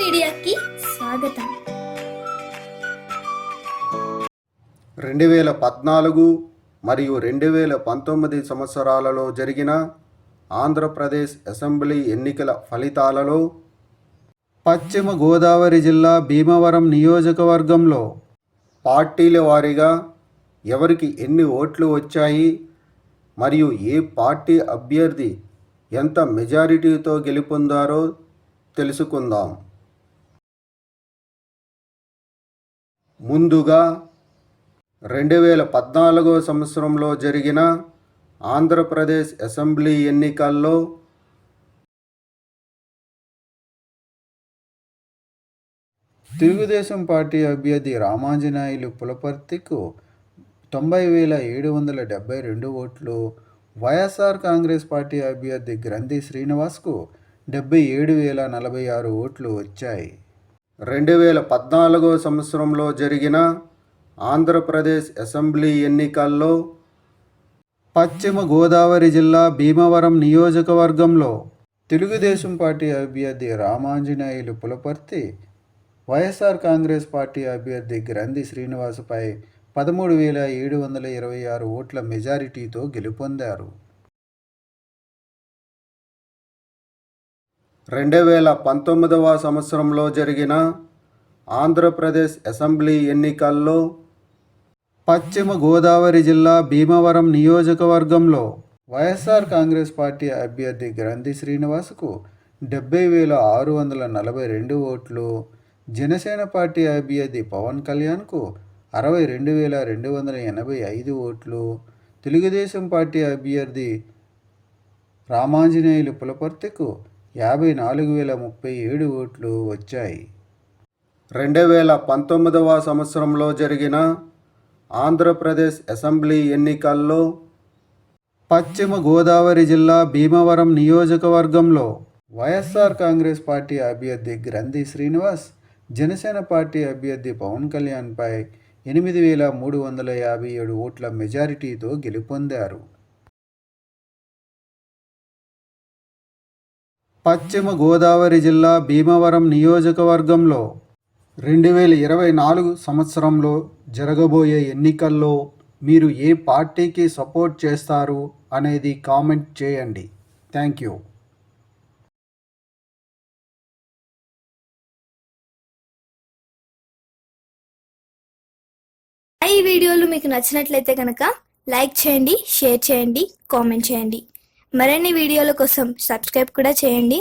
మీడియాకి స్వాగతం. 2014 మరియు 2019 సంవత్సరాలలో జరిగిన ఆంధ్రప్రదేశ్ అసెంబ్లీ ఎన్నికల ఫలితాలలో పశ్చిమ గోదావరి జిల్లా భీమవరం నియోజకవర్గంలో పార్టీల వారీగా ఎవరికి ఎన్ని ఓట్లు వచ్చాయి మరియు ఏ పార్టీ అభ్యర్థి ఎంత మెజారిటీతో గెలుపొందారో తెలుసుకుందాం. ముందుగా 2014 సంవత్సరంలో జరిగిన ఆంధ్రప్రదేశ్ అసెంబ్లీ ఎన్నికల్లో తెలుగుదేశం పార్టీ అభ్యర్థి రామాంజనేయులు పులపర్తికు 90,772 ఓట్లు, వైఎస్ఆర్ కాంగ్రెస్ పార్టీ అభ్యర్థి గ్రంథి శ్రీనివాస్కు 77,046 ఓట్లు వచ్చాయి. 2014 సంవత్సరంలో జరిగిన ఆంధ్రప్రదేశ్ అసెంబ్లీ ఎన్నికల్లో పశ్చిమ గోదావరి జిల్లా భీమవరం నియోజకవర్గంలో తెలుగుదేశం పార్టీ అభ్యర్థి రామాంజనేయులు పులపర్తి వైఎస్ఆర్ కాంగ్రెస్ పార్టీ అభ్యర్థి గ్రంథి శ్రీనివాస్పై 13,726 ఓట్ల మెజారిటీతో గెలుపొందారు. 2019 సంవత్సరంలో జరిగిన ఆంధ్రప్రదేశ్ అసెంబ్లీ ఎన్నికల్లో పశ్చిమ గోదావరి జిల్లా భీమవరం నియోజకవర్గంలో వైఎస్ఆర్ కాంగ్రెస్ పార్టీ అభ్యర్థి గ్రంథి శ్రీనివాస్కు 70,642 ఓట్లు, జనసేన పార్టీ అభ్యర్థి పవన్ కళ్యాణ్కు 62,285 ఓట్లు, తెలుగుదేశం పార్టీ అభ్యర్థి రామాంజనేయులు పులపర్తికు 54,037 ఓట్లు వచ్చాయి. 2019 సంవత్సరంలో జరిగిన ఆంధ్రప్రదేశ్ అసెంబ్లీ ఎన్నికల్లో పశ్చిమ గోదావరి జిల్లా భీమవరం నియోజకవర్గంలో వైఎస్ఆర్ కాంగ్రెస్ పార్టీ అభ్యర్థి గ్రంథి శ్రీనివాస్ జనసేన పార్టీ అభ్యర్థి పవన్ కళ్యాణ్పై 8,357 ఓట్ల మెజారిటీతో గెలుపొందారు. పశ్చిమ గోదావరి జిల్లా భీమవరం నియోజకవర్గంలో 2024 సంవత్సరంలో జరగబోయే ఎన్నికల్లో మీరు ఏ పార్టీకి సపోర్ట్ చేస్తారు అనేది కామెంట్ చేయండి. Thank you. ఈ వీడియోలు మీకు నచ్చినట్లయితే కనుక లైక్ చేయండి, షేర్ చేయండి, కామెంట్ చేయండి. మరిన్ని వీడియోల కోసం సబ్స్క్రైబ్ కూడా చేయండి.